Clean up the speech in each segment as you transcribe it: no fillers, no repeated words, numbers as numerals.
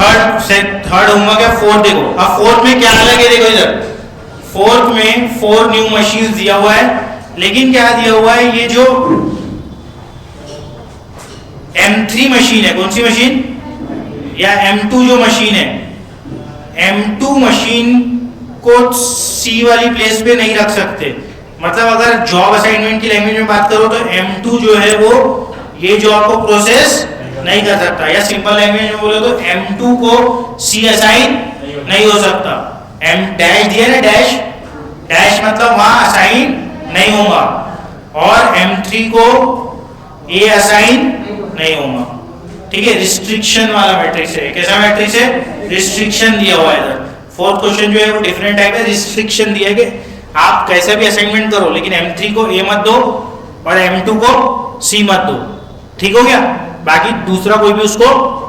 Third homework है fourth. देखो अब फोर्थ में क्या अलग है, देखो इधर फोर्थ में 4 न्यू मशीन दिया हुआ है, लेकिन क्या दिया हुआ है, ये जो M3 मशीन है, कौन सी मशीन, या M2 जो मशीन है, M2 मशीन को C वाली प्लेस पे नहीं रख सकते। मतलब अगर जॉब असाइनमेंट की लैंग्वेज में बात करो तो M2 जो है वो ये जॉब को प्रोसेस नहीं कर सकता, या सिंपल लैंग्वेज में बोलो तो M2 को C असाइन नहीं हो सकता। M डैश दिया ना, डैश डैश मतलब वहां असाइन नहीं होगा, और M3 को A असाइन नहीं होगा। ठीक है, रिस्ट्रिक्शन वाला मैट्रिक्स है। कैसा मैट्रिक्स है, रिस्ट्रिक्शन दिया हुआ है इधर। फोर्थ क्वेश्चन जो है वो डिफरेंट टाइप है, रिस्ट्रिक्शन दिया है कि आप कैसे भी असाइनमेंट करो लेकिन M3 को A मत दो और M2 को C मत दो। ठीक हो गया, बाकी दूसरा कोई भी उसको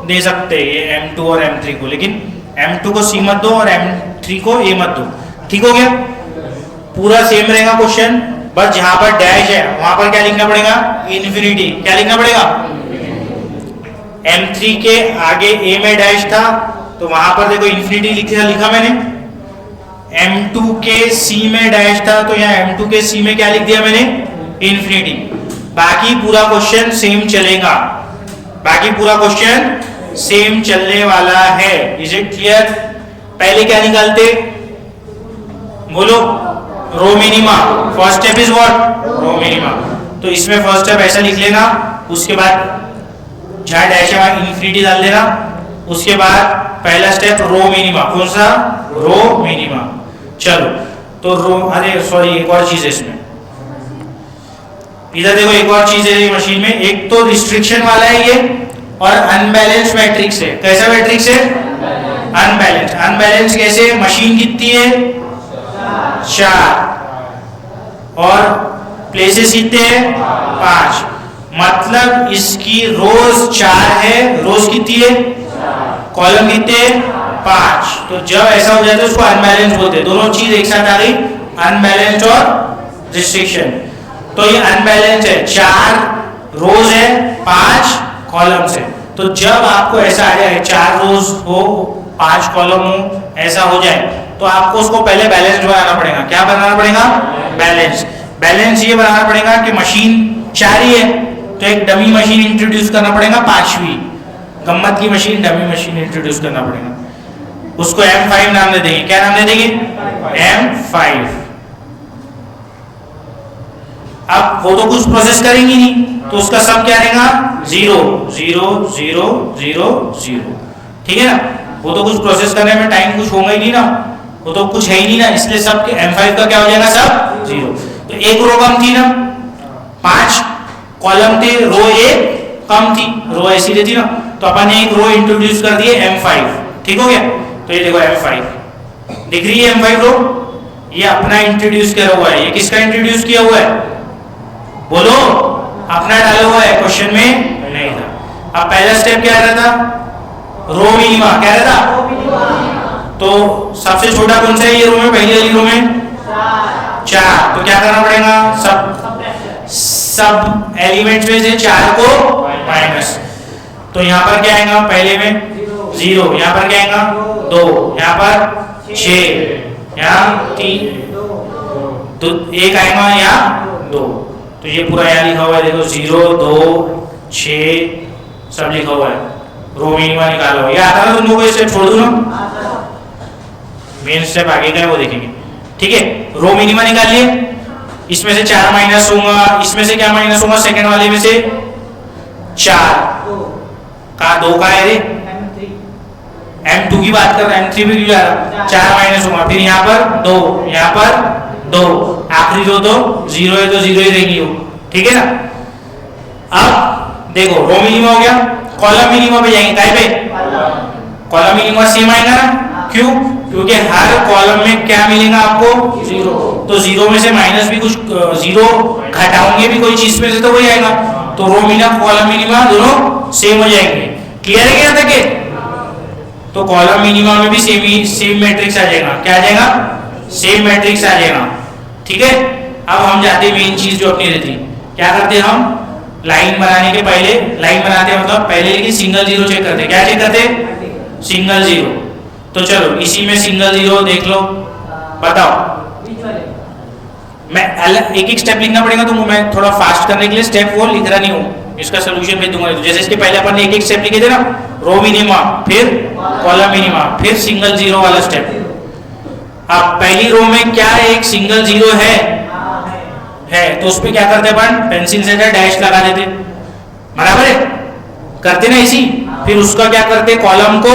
दे सकते हैं, ये M2 और M3 को, लेकिन M2 को C मत दो और M3 को A मत दो। ठीक हो गया, पूरा सेम रहेगा क्वेश्चन, बस जहां पर डैश है वहां पर क्या लिखना पड़ेगा, इन्फिनिटी। क्या लिखना पड़ेगा, M3 के आगे A में डैश था तो वहां पर देखो इन्फिनिटी लिखा मैंने। M2 के C में डैश था तो यहाँ M2 के C में क्या लिख दिया मैंने, इन्फिनिटी। बाकी पूरा क्वेश्चन सेम चलेगा, बाकी पूरा क्वेश्चन सेम चलने वाला है। Is it clear. पहले क्या निकालते, बोलो, row minima. First step is what, row minima. तो इसमें फर्स्ट स्टेप ऐसा लिख लेना, उसके बाद जहां डैश है वहां इन्फिनिटी डाल देना, उसके बाद पहला स्टेप रो मिनिमा। कौन सा, रो मिनिमा। चलो तो रो, अरे सॉरी एक और चीज है इसमें, इधर देखो एक और चीज है ये मशीन में। एक तो रिस्ट्रिक्शन वाला है ये, और अनबैलेंस मैट्रिक्स है। कैसा मैट्रिक्स है, अनबैलेंस। अनबैलेंस कैसे, मशीन कितनी है, 4, और प्लेसेस कितने हैं, 5। मतलब इसकी रोज 4 है, रोज कितनी है, कॉलम कितने हैं, 5। तो जब ऐसा हो जाता है उसको अनबैलेंस बोलते हैं। दोनों चीज एक साथ आ गई, अनबैलेंस और रिस्ट्रिक्शन। तो ये अनबैलेंस है, 4 रोज है, 5 कॉलम्स है। तो जब आपको ऐसा आ जाए 4 रोज हो 5 कॉलम हो, ऐसा हो जाए तो आपको उसको पहले बैलेंस बनाना पड़ेगा। क्या बनाना पड़ेगा, बैलेंस। बैलेंस ये बनाना पड़ेगा कि मशीन 4 ही है तो एक डमी मशीन इंट्रोड्यूस करना पड़ेगा, 5वीं गम्मत की मशीन, डमी मशीन इंट्रोड्यूस करना पड़ेगा। उसको M5 नाम दे देंगे। क्या नाम दे देंगे, M5। अब वो तो कुछ प्रोसेस करेंगी नहीं तो उसका सब क्या रहेगा, 0 0 0 0 0। ठीक है ना, वो तो कुछ प्रोसेस करने में टाइम कुछ होगा ही नहीं ना, वो तो कुछ है ही नहीं ना, इसलिए सब M5 का क्या हो जाएगा, सब 0। तो एक रो कम थी ना, 5 कॉलम थे, रो एक कम थी, रो ऐसी रहती ना, तो अपन ने एक रो इंट्रोड्यूस कर दिए M5। ठीक हो गया, तो ये देखो M5 दिख रही है, M5 रो ये अपना इंट्रोड्यूस किया हुआ है। ये किसका इंट्रोड्यूस किया हुआ है, बोलो, अपना डाला हुआ है, क्वेश्चन में नहीं था। अब पहला स्टेप क्या रहा था, रो मिनिमा। क्या रहा था, तो सबसे छोटा कौन सा है ये रो में, पहली वाली रो में 4। तो क्या करना पड़ेगा, सब एलिमेंट्स में से 4 को माइनस। तो यहाँ पर क्या आएगा, पहले में 0, यहाँ पर क्या आएगा 2, यहाँ पर 6, यहाँ 3, तो 1 आएगा यहाँ 2। तो ये पूरा यहाँ लिखा हुआ है, देखो 0 2 6 सब लिखा हुआ है। रो मिनिमा निकालो, ये आता ना तुम लोगों को, स्टेप छोड़ दो ना, मेन स्टेप आगे का है वो देखेंगे। ठीक है, रो मिनिमा निकाल लिए, इसमें से 4 माइनस होगा, इसमें से क्या माइनस होगा, सेकंड वाले में से 4 का 2 का है रे, M2 की बात कर रहा है, M3 भी 4 माइनस होगा, फिर यहाँ पर 2, यहाँ पर 2, आखिरी रो तो 0 है तो 0 ही रहेगी वो। ठीक है ना। अब देखो रो मिनिमा हो गया, कॉलम मिनिमा पे जाएंगे, काय पे, कॉलम मिनिमा सेम आएगा ना, क्यों, क्योंकि हर कॉलम में क्या मिलेगा आपको, 0। तो 0 में से माइनस भी कुछ, 0 घटाओगे भी कोई चीज में से तो वही आएगा। तो रो मिनिमा कॉलम मिनिमा दोनों सेम हो जाएंगे। क्लियर है क्या तक, तो कॉलम मिनिमा में भी सेम मैट्रिक्स आ जाएगा। क्या आ जाएगा, सेम मैट्रिक्स आ जाएगा। ठीक है, अब हम जाते हैं मेन चीज जो अपनी रहती, क्या करते हैं हम, लाइन बनाने के पहले, लाइन बनाते हैं मतलब पहले लेकिन सिंगल 0 चेक करते। क्या चेक करते, सिंगल जीरो। तो चलो इसी में सिंगल जीरो देख लो, बताओ। मैं अलग एक एक स्टेप लिखना पड़ेगा, तो मैं थोड़ा फास्ट करने के लिए स्टेप वो लिख रहा नहीं हूँ, इसका सोल्यूशन भेज दूंगा। जैसे इसके पहले अपन ने एक एक स्टेप लिखे थे ना, रो मिनिमा, फिर कॉलम मिनिमा, फिर सिंगल जीरो वाला स्टेप। अब पहली रो में क्या है, एक सिंगल जीरो है तो उस पर क्या करते अपन, पेंसिल से डैश लगा देते, बराबर है, करते ना इसी। फिर उसका क्या करते, कॉलम को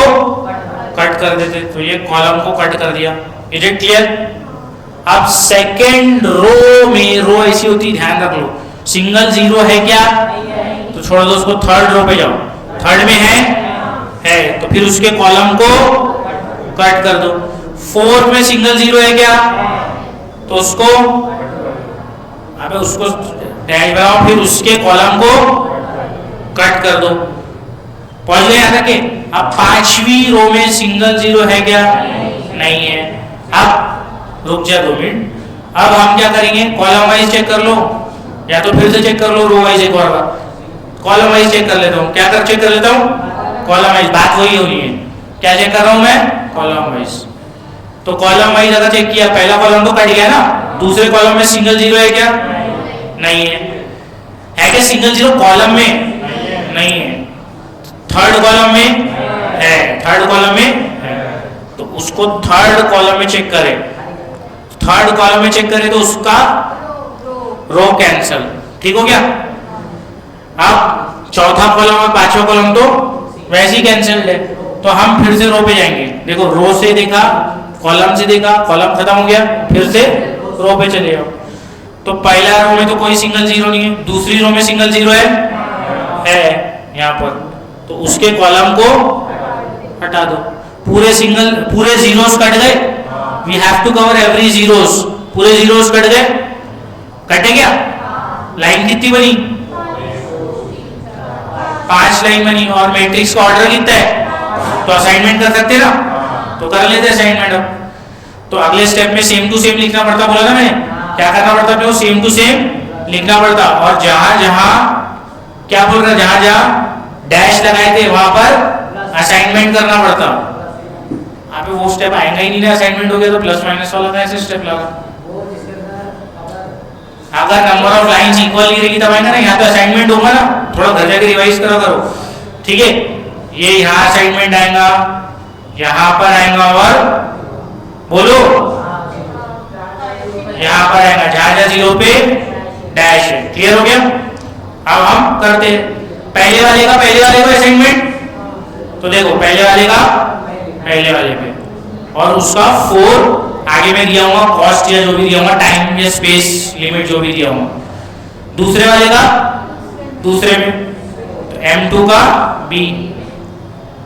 कट कर देते। तो ये कॉलम को कट कर दिया, इज इट क्लियर? अब सेकेंड रो में, रो ऐसी होती, ध्यान रख लो, सिंगल जीरो है क्या, तो छोड़ दो उसको, थर्ड रो पे जाओ, थर्ड में है तो फिर उसके कॉलम को कट कर दो। फोर्थ में सिंगल जीरो है क्या, तो उसको डैश बनाओ, फिर उसके कॉलम को कट कर दो। पहुंच गए यहाँ तक के? अब पांचवी रो में सिंगल जीरो है क्या, नहीं है। अब रुक जा 2 मिनट, अब हम क्या करेंगे, कॉलम वाइज चेक कर लो, या तो फिर से चेक कर लो रो वाइज एक और बार। कॉलम वाइज चेक कर लेता हूँ, क्या कर चेक कर लेता हूँ, कॉलम वाइज, बात वही होनी है। क्या चेक कर रहा हूँ मैं, कॉलम वाइज। तो कॉलम वाइज अगर चेक किया, पहला कॉलम तो कट गया ना, दूसरे कॉलम में सिंगल जीरो है क्या, नहीं है क्या सिंगल जीरो कॉलम में, नहीं है। थर्ड कॉलम में है, थर्ड कॉलम में है, तो उसको थर्ड कॉलम में चेक करें, थर्ड कॉलम में चेक करें तो उसका रो कैंसल, ठीक हो गया। अब चौथा कॉलम और पांचवा कॉलम तो वैसे ही कैंसल्ड है, तो हम फिर से रो पे जाएंगे। देखो रो से देखा, कॉलम से देखा, कॉलम खत्म हो गया, फिर से रो पे चले जाओ। तो पहला रो में तो कोई सिंगल जीरो नहीं है, दूसरी रो में सिंगल जीरो है यहाँ पर, तो उसके कॉलम को हटा दो। पूरे जीरोस कट गए, we have to cover every zeros, पूरे जीरोस कट गए, कटे क्या, लाइन कितनी बनी, 5 लाइन बनी, और मैट्रिक्स का ऑर्डर कितना है, तो असाइनमेंट कर सकते ना, तो कर लेते असाइनमेंट। अब तो अगले स्टेप में सेम टू सेम लिखना पड़ता, बोला ना मैंने, क्या करना पड़ता है, सेम टू सेम लिखना पड़ता, और जहां जहां क्या बोल रहा, जहां जहां डैश लगाए थे वहां पर असाइनमेंट करना पड़ता। आप वो स्टेप आएगा ही नहीं ना, असाइनमेंट हो गया तो प्लस माइनस वाला कैसे स्टेप लगा, अगर नंबर ऑफ लाइंस इक्वल नहीं रहेगी तब आएगा ना। यहाँ तो असाइनमेंट होगा ना, थोड़ा घर जाकर रिवाइज करो, ठीक है। ये यहाँ असाइनमेंट आएगा, यहाँ पर आएगा, और बोलो यहाँ पर आएगा, जहां जहां जीरो पे डैश है। क्लियर हो गया? अब हम करते पहले वाले का असाइनमेंट, तो देखो पहले वाले पे, और उसका 4 आगे में दिया हुआ, कॉस्ट या जो भी दिया हुआ, टाइम या स्पेस लिमिट जो भी दिया हुआ। दूसरे वाले का दूसरे में, तो M2 का B,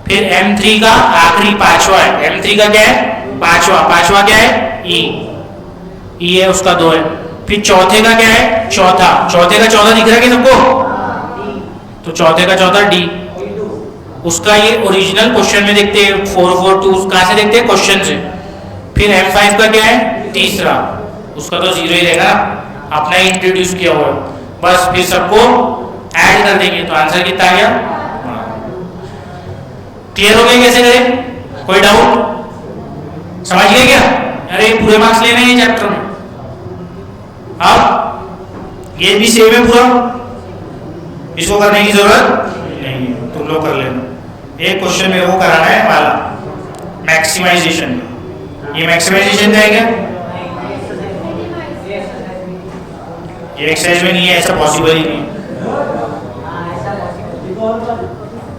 फिर M3 का आखिरी पांचवा है, M3 का क्या है, पांचवा क्या है, E है, उसका 2 है। फिर चौथे का क्या है, चौथे का चौथा दिख रहा है कि सबको, तो चौथे का चौथा D, उसका ये ओरिजिनल क्वेश्चन में देखते हैं 442, कहां से देखते हैं, क्वेश्चन से। फिर M5 का क्या है, तीसरा, उसका तो 0 ही रहेगा, अपना ही इंट्रोड्यूस किया हुआ है, बस फिर सबको ऐड कर देंगे, तो आंसर कितना आ गया। क्लियर हो गया कैसे करें, कोई डाउट, समझ गए क्या? अरे पूरे मार्क्स लेने हैं चैप्टर में। अब ये भी सेम है पूरा, इसको करने की जरूरत नहीं है, तुम लोग कर लेना। एक क्वेश्चन मेरे को कराना है वाला मैक्सिमाइजेशन, ये मैक्सिमाइजेशन का है क्या, ये एक्सरसाइज में नहीं है, ऐसा पॉसिबल ही नहीं।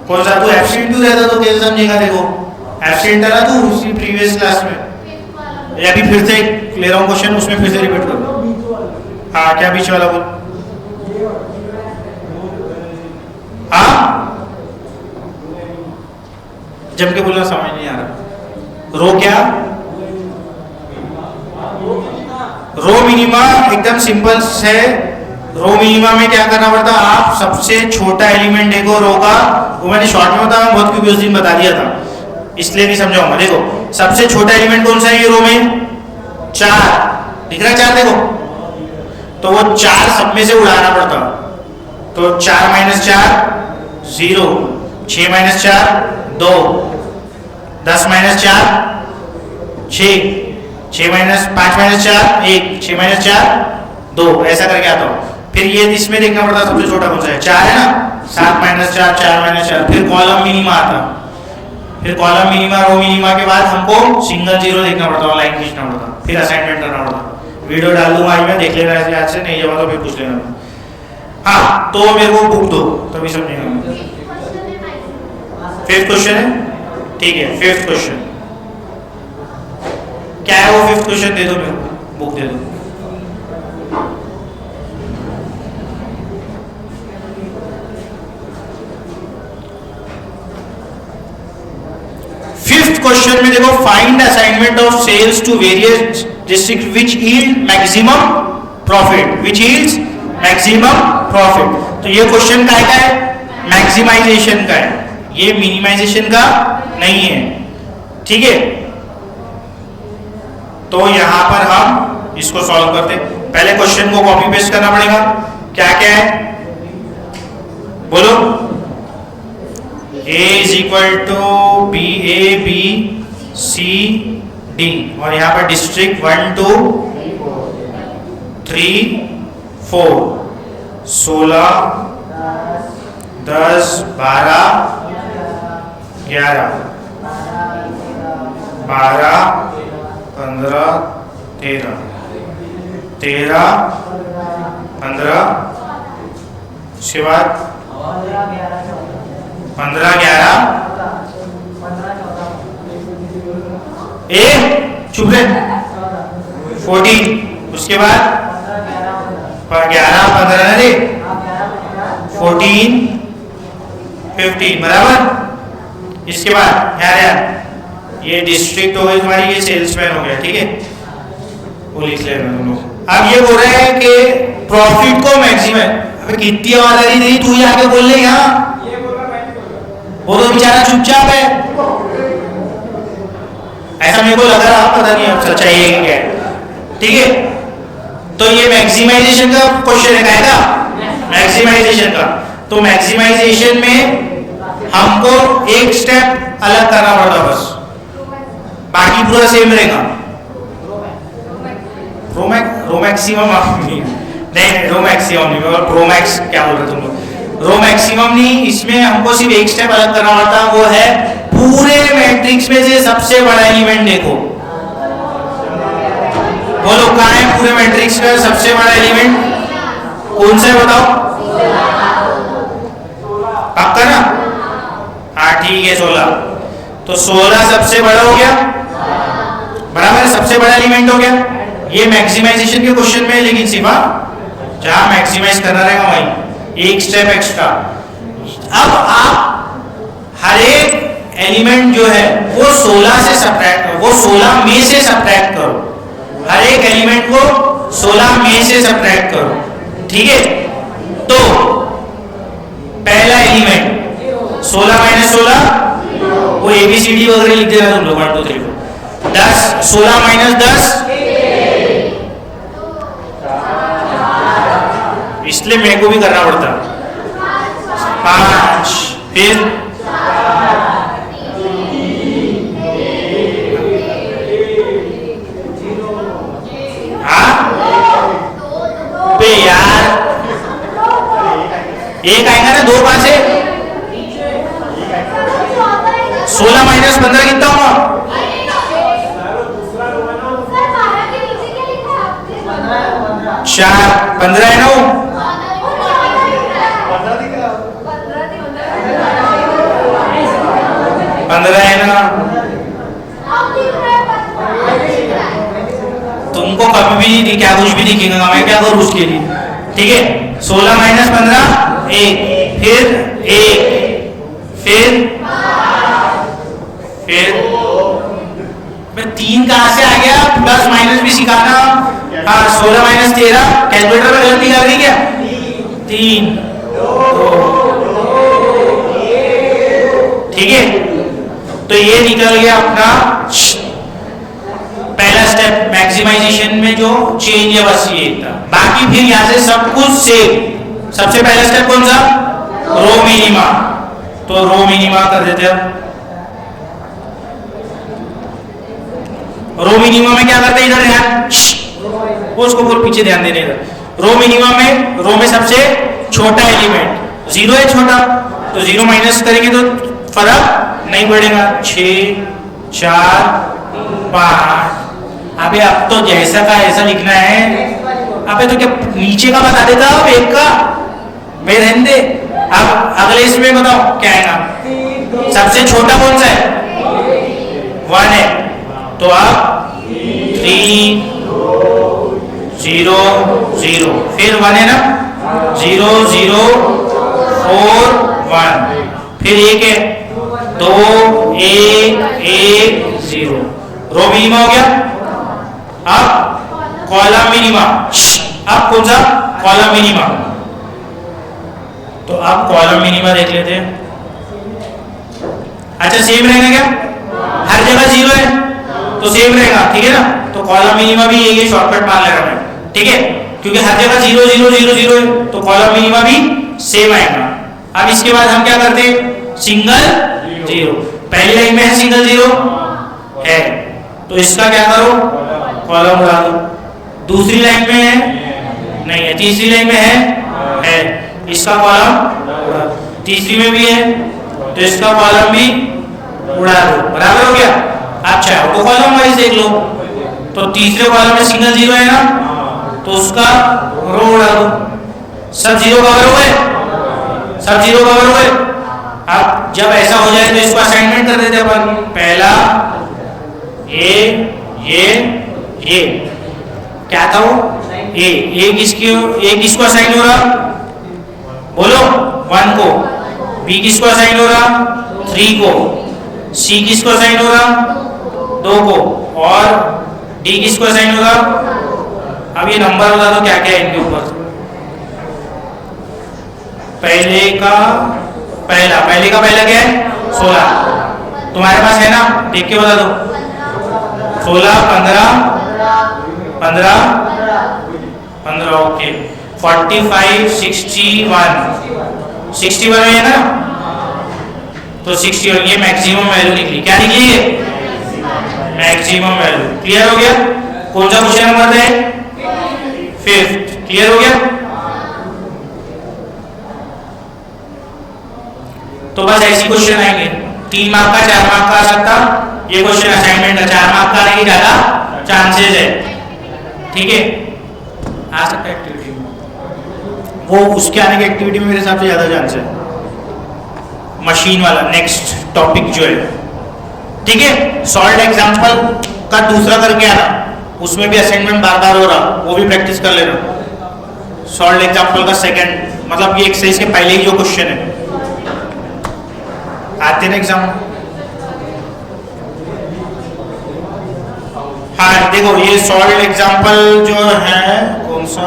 कौन सा, तू एब्सेंट क्यों रहता, तो कैसे समझेगा? देखो एब्सेंट था ना तू उसी प्रीवियस क्लास में, या अभी फिर से ले रहा हूँ क्वेश्चन, उसमें फिर से रिपीट करो। हाँ, क्या बीच वाला बोल, हाँ जम के बोलना, समझ नहीं आ रहा। रो क्या, रो मिनिमा एकदम सिंपल है। रो मिनिमा में क्या करना पड़ता, आप सबसे छोटा एलिमेंट देखो रो का, वो मैंने शॉर्ट में बताया बहुत, क्योंकि उस दिन बता दिया था, इसलिए नहीं समझाऊंगा। देखो सबसे छोटा एलिमेंट कौन सा है ये रो में, 4 दिख रहा है, 4 देखो, तो वो 4 सब में से उड़ाना पड़ता, तो 4 - 4 0, 6 - 4 2, 10 माइनस 4 6, 6 माइनस 5 माइनस 4 1, 6 माइनस 4 2, ऐसा करके आता हूँ। फिर ये इसमें देखना पड़ता सबसे छोटा कौन सा है, 4 है ना, 7 माइनस 4 4 माइनस 4, फिर कॉलम मिनिमा आता, फिर कॉलम मिनिमा रो मिनिमा के बाद हमको सिंगल जीरो देखना पड़ता है, लाइन खींचना पड़ता, फिर असाइनमेंट करना पड़ता। वीडियो डाल दूंगा आज मैं, देख लेना आज से, नहीं जमा तो फिर पूछ लेना। हाँ तो मेरे को बुक दो तभी समझेगा। 5th क्वेश्चन है, ठीक है 5th क्वेश्चन क्या है वो 5th क्वेश्चन दे दो मेरे को, बुक दे दो। फिफ्थ क्वेश्चन में देखो, find assignment of sales to various district which yield maximum profit, which yields maximum profit. तो ये क्वेश्चन का है, मैक्सिमाइजेशन का है, ये मिनिमाइजेशन का नहीं है, ठीक है। तो यहां पर हम इसको सॉल्व करते हैं। पहले क्वेश्चन को कॉपी पेस्ट करना पड़ेगा। क्या क्या है बोलो, A is equal to B A B C D, और यहां पर डिस्ट्रिक्ट 1 2 3 4 16 10 12 11 12 15 13 13 15, उसके बाद 15 11 ए चुप रहे 14, उसके बाद 11 15 रे 14 15 बराबर। इसके बाद यार ये डिस्ट्रिक्ट हो गई तुम्हारी, ये सेल्समैन हो गया, ठीक है वो लिख लेना तुम लोग। अब ये बोल रहे हैं कि प्रॉफिट को मैक्सिमम, अबे कितनी आवाज आ रही थी, तू ही आके बोल ले यहाँ, वो तो बेचारा चुपचाप है, ऐसा मेरे को लग रहा, पता नहीं अब सच्चाई है क्या है, ठीक है। तो ये मैक्सिमाइजेशन का क्वेश्चन है का, मैक्सिमाइजेशन का। तो मैक्सिमाइजेशन में हमको एक स्टेप अलग करना पड़ता बस, बाकी पूरा सेम रहेगा। रोमैक्सिमम नहीं, रोमैक्सिमम नहीं, प्रोमैक्स क्या बोल रहे तुम लोग, रोमैक्सिमम नहीं, इसमें हमको सिर्फ एक स्टेप अलग करना पड़ता, वो है पूरे मैट्रिक्स में से सबसे बड़ा एलिमेंट देखो। बोलो कहाँ है पूरे मैट्रिक्स का सबसे बड़ा एलिमेंट, कौन सा है बताओ, पक्का ना, हाँ ठीक है 16। तो 16 सबसे बड़ा हो गया, बराबर, सबसे बड़ा एलिमेंट हो गया। ये मैक्सिमाइजेशन के क्वेश्चन में, लेकिन सिर्फ जहां मैक्सिमाइज करना रहेगा वहीं एक स्टेप एक्स्ट्रा। अब आप हर एक एलिमेंट जो है वो 16 से सब्ट्रैक्ट करो, वो 16 में से सब्ट्रैक्ट करो, हर एक एलिमेंट को 16 में से सब्ट्रैक्ट करो, ठीक है। तो पहला एलिमेंट 16 माइनस 16, वो ABCD वगैरह लिख देना तुम लोग 1 2 3 4। 10 16 माइनस 10, इसलिए मेरे को भी करना पड़ता। 5, फिर 2 यार, एक आएगा ना, 2 5 है, 16 माइनस 15 कितना होगा, 4 15 है ना, 15 है ना। तुमको कभी भी नहीं क्या कुछ भी दिखेगा, मैं क्या करूँ उसके लिए, ठीक है। 16 माइनस 15 1, फिर 1, फिर 3 कहां से आ गया, प्लस माइनस भी सिखाना। हाँ 16 माइनस 13, कैलकुलेटर में गलती कर दी क्या, 3 ठीक है। तो ये निकल गया अपना पहला स्टेप मैक्सिमाइजेशन में, जो चेंज है बस ये था। बाकी फिर यहां से सब कुछ सेम। सबसे पहला स्टेप कौन सा, रो मिनिमा, तो रो मिनिमा कर देते हैं। रो मिनिमम में क्या करते हैं, इधर ध्यान, उसको बोल पीछे ध्यान देने इधर। रो मिनिमम में, रो में सबसे छोटा एलिमेंट 0 है, छोटा, तो 0 माइनस करेंगे तो फर्क नहीं पड़ेगा। 6 4 5। अबे अब तो जैसा का ऐसा लिखना है। अबे तो क्या नीचे का बता देता अब एक का, मैं रहने दे। अब अगले इसमें बताओ क्या आएगा, सबसे छोटा कौन सा है, 1 है, तो आप 3 0 0, फिर 1 है ना, 0 0 4 1, फिर 1 है, 2 1 1 0, रो मिनिमा हो गया। अब कॉलम मिनिमा, अब कौन सा, कॉलम मिनिमा। तो अब कॉलम मिनिमा देख लेते हैं। अच्छा सेम रहेगा क्या, हर जगह 0 है तो सेम रहेगा, ठीक है ना। तो कॉलम मिनिमा भी ये शॉर्टकट मान लगा मैं, ठीक है, क्योंकि हर जगह 0 0 0 0 है तो कॉलम मिनिमा भी सेम आएगा। अब इसके बाद हम क्या करते हैं, सिंगल 0, पहली लाइन में है सिंगल 0 है तो इसका क्या करो, कॉलम उड़ा दो। दूसरी लाइन में है नहीं है, तीसरी लाइन में है, इसका कॉलम, तीसरी में भी है तो इसका कॉलम भी उड़ा दो, बराबर हो गया। अच्छा वो कॉलम वाइज देख लो, तो तीसरे कॉलम में सिंगल 0 है ना, तो उसका रो उड़ा दो। सब 0 कवर हो गए, सब 0 कवर हो गए। अब जब ऐसा हो जाए तो इसको असाइनमेंट कर देते अपन, पहला ये क्या था वो, ए किसको असाइन हो रहा, बोलो 1 को, बी किसको असाइन हो रहा 3 को, सी किसको असाइन हो रहा 2 को, और डी किसको असाइन हो रहा। अब ये नंबर बता दो क्या क्या है इनके ऊपर। पहले का पहला क्या है 16, तुम्हारे पास है ना, देख के बता दो। 16 15 ओके, 45 61 है ना, तो 61 ये मैक्सिमम वैल्यू निकली, क्या निकली है, मैक्सिमम वैल्यू। क्लियर हो गया, कौन सा क्वेश्चन नंबर है, 5th, क्लियर हो गया। तो बस ऐसी क्वेश्चन आएंगे, 3 मार्क का 4 मार्क का आ सकता, ये क्वेश्चन असाइनमेंट का 4 मार्क का आने की ज्यादा चांसेस है, ठीक है, आ सकता है एक्टिविटी में, वो उसके आने की एक्टिविटी में मेरे हिसाब से ज्यादा चांस है, मशीन वाला नेक्स्ट टॉपिक जो है, ठीक है। सॉल्व एग्जांपल का दूसरा करके आना, उसमें भी असाइनमेंट बार बार हो रहा, वो भी प्रैक्टिस कर लेना। सॉल्व एग्जांपल का सेकंड मतलब ये एक्सरसाइज के पहले ही जो क्वेश्चन है आते हैं एग्जाम। हाँ देखो ये सॉल्व एग्जांपल जो है कौन सा,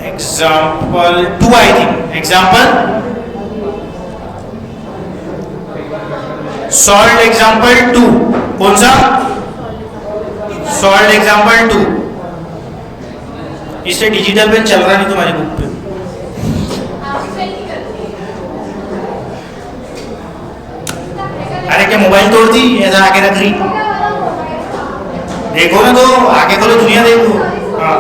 example 2 I think, example solve example 2 कौन सा, सॉल्व एग्जाम्पल 2, इससे डिजिटल पेन चल रहा नहीं तुम्हारी बुक पे, अरे क्या मोबाइल तोड़ दी, ऐसा आगे रख रही, देखो ना तो आगे खोलो दुनिया देखो। हाँ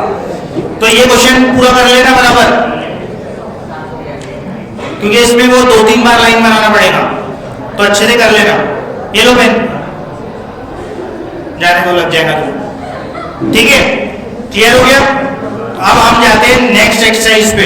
तो ये क्वेश्चन पूरा कर लेना बराबर, क्योंकि इसमें वो 2-3 बार लाइन बनाना पड़ेगा, तो अच्छे से कर लेना। ये लो पेन, जाने को लग जाएगा तो, ठीक है, क्लियर हो गया। अब हम जाते हैं नेक्स्ट एक्सरसाइज पे।